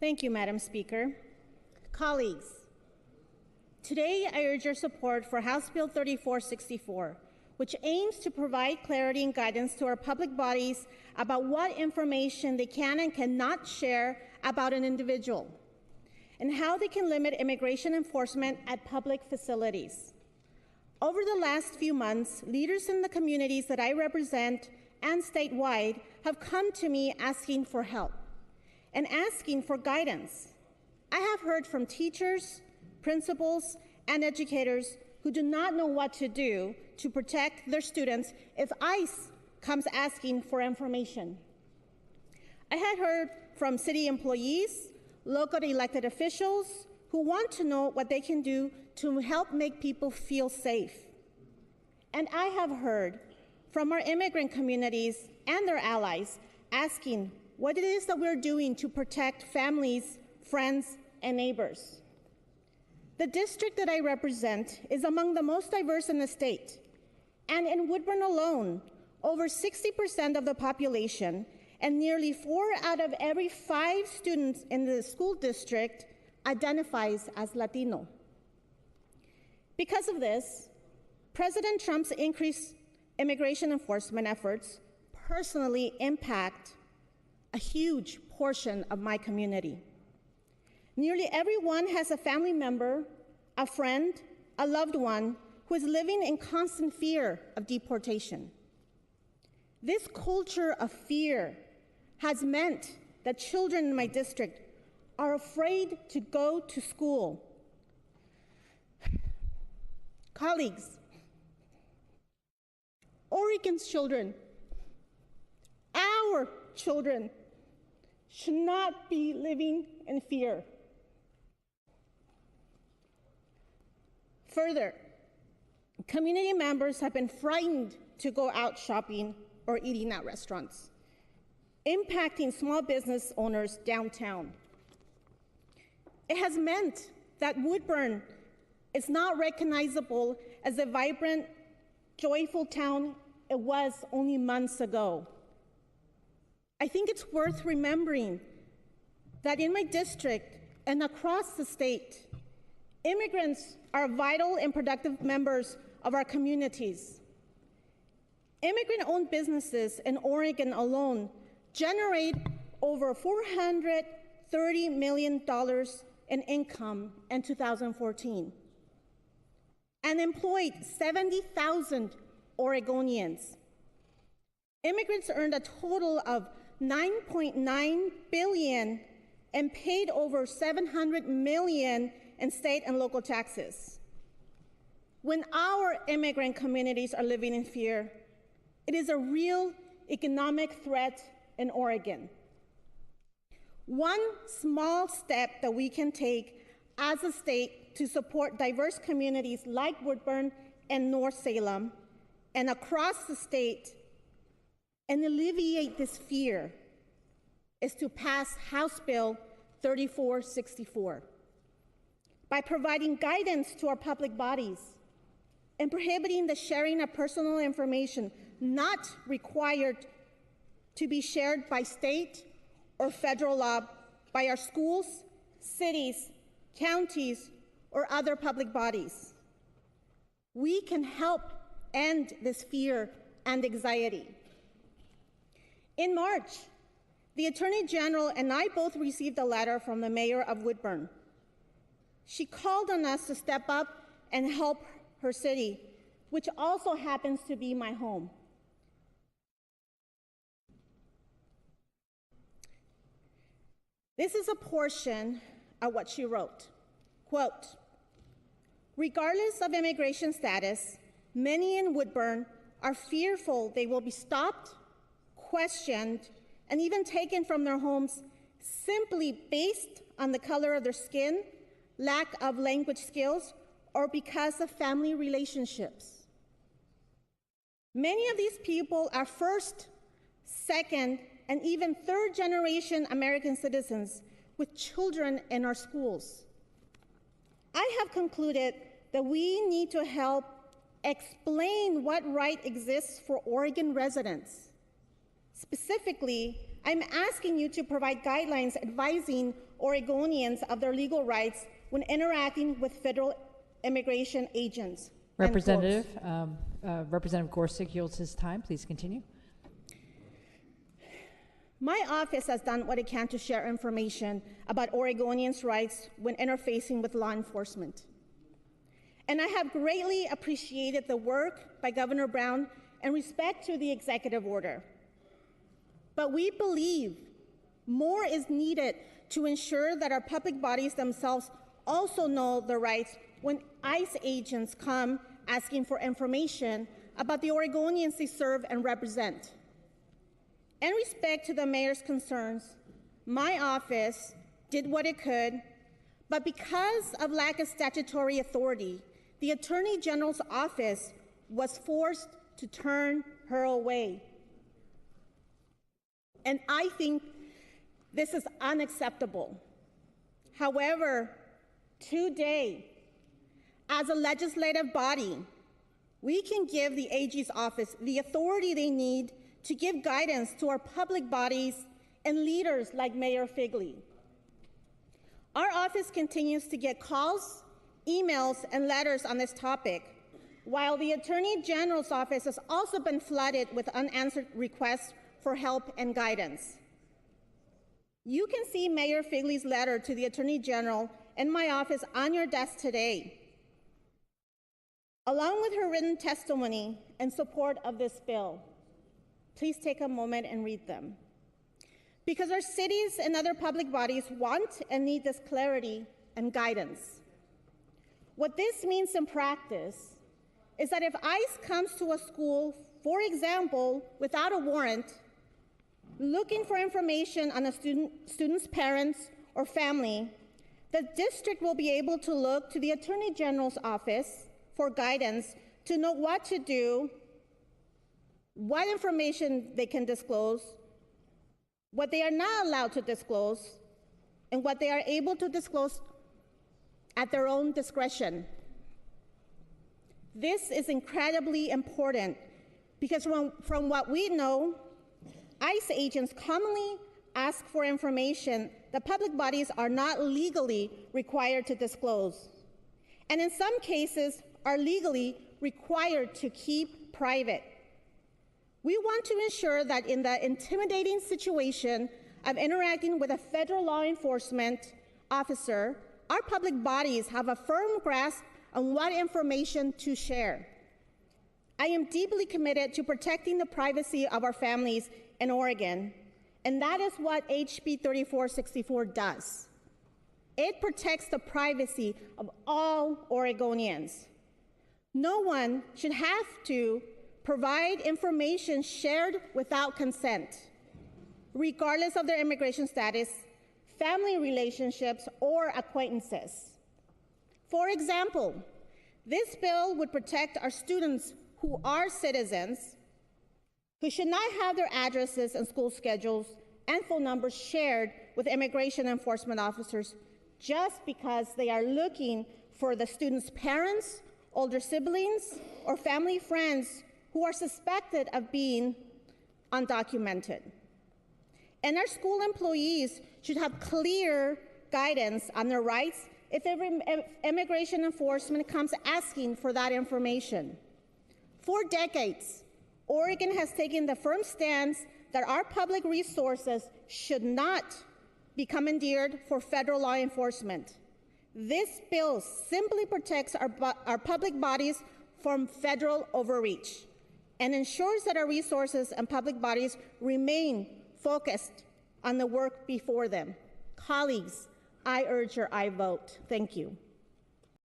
Thank you, Madam Speaker. Colleagues, today I urge your support for House Bill 3464, which aims to provide clarity and guidance to our public bodies about what information they can and cannot share about an individual, and how they can limit immigration enforcement at public facilities. Over the last few months, leaders in the communities that I represent and statewide have come to me asking for help and asking for guidance. I have heard from teachers, principals, and educators who do not know what to do to protect their students if ICE comes asking for information. I had heard from city employees, local elected officials who want to know what they can do to help make people feel safe. And I have heard from our immigrant communities and their allies asking what it is that we're doing to protect families, friends, and neighbors. The district that I represent is among the most diverse in the state, and in Woodburn alone, over 60% of the population and nearly 4 out of every 5 students in the school district identifies as Latino. Because of this, President Trump's increased immigration enforcement efforts personally impact a huge portion of my community. Nearly everyone has a family member, a friend, a loved one who is living in constant fear of deportation. This culture of fear has meant that children in my district are afraid to go to school. Colleagues, Oregon's children, our children, should not be living in fear. Further, community members have been frightened to go out shopping or eating at restaurants, impacting small business owners downtown. It has meant that Woodburn is not recognizable as the vibrant, joyful town it was only months ago. I think it's worth remembering that in my district and across the state, immigrants are vital and productive members of our communities. Immigrant-owned businesses in Oregon alone generate over $430 million in income in 2014 and employed 70,000 Oregonians. Immigrants earned a total of $9.9 billion and paid over $700 million in state and local taxes. When our immigrant communities are living in fear, it is a real economic threat in Oregon. One small step that we can take as a state to support diverse communities like Woodburn and North Salem and across the state and alleviate this fear is to pass House Bill 3464 by providing guidance to our public bodies and prohibiting the sharing of personal information not required to be shared by state or federal law by our schools, cities, counties, or other public bodies. We can help end this fear and anxiety. In March, the Attorney General and I both received a letter from the Mayor of Woodburn. She called on us to step up and help her city, which also happens to be my home. This is a portion of what she wrote. Quote, regardless of immigration status, many in Woodburn are fearful they will be stopped, questioned, and even taken from their homes simply based on the color of their skin, lack of language skills, or because of family relationships. Many of these people are first, second, and even third-generation American citizens with children in our schools. I have concluded that we need to help explain what right exists for Oregon residents, specifically I'm asking you to provide guidelines advising Oregonians of their legal rights when interacting with federal immigration agents. Representative Gorsuch yields his time. Please continue. My office has done what it can to share information about Oregonians' rights when interfacing with law enforcement. And I have greatly appreciated the work by Governor Brown in respect to the executive order. But we believe more is needed to ensure that our public bodies themselves also know their rights when ICE agents come asking for information about the Oregonians they serve and represent. In respect to the mayor's concerns, my office did what it could, but because of lack of statutory authority, the Attorney General's office was forced to turn her away. And I think this is unacceptable. However, today, as a legislative body, we can give the AG's office the authority they need to give guidance to our public bodies and leaders like Mayor Figley. Our office continues to get calls, emails, and letters on this topic, while the Attorney General's office has also been flooded with unanswered requests for help and guidance. You can see Mayor Figley's letter to the Attorney General in my office on your desk today, along with her written testimony in support of this bill. Please take a moment and read them. Because our cities and other public bodies want and need this clarity and guidance. What this means in practice is that if ICE comes to a school, for example, without a warrant, looking for information on a student's parents or family, the district will be able to look to the Attorney General's office for guidance to know what to do, what information they can disclose, what they are not allowed to disclose, and what they are able to disclose at their own discretion. This is incredibly important because from what we know, ICE agents commonly ask for information that public bodies are not legally required to disclose, and in some cases are legally required to keep private. We want to ensure that in the intimidating situation of interacting with a federal law enforcement officer, our public bodies have a firm grasp on what information to share. I am deeply committed to protecting the privacy of our families in Oregon, and that is what HB 3464 does. It protects the privacy of all Oregonians. No one should have to provide information shared without consent, regardless of their immigration status, family relationships, or acquaintances. For example, this bill would protect our students who are citizens, who should not have their addresses and school schedules and phone numbers shared with immigration enforcement officers just because they are looking for the student's parents, older siblings, or family friends who are suspected of being undocumented. And our school employees should have clear guidance on their rights if immigration enforcement comes asking for that information. For decades, Oregon has taken the firm stance that our public resources should not be commandeered for federal law enforcement. This bill simply protects our public bodies from federal overreach and ensures that our resources and public bodies remain focused on the work before them. Colleagues, I urge your aye vote. Thank you.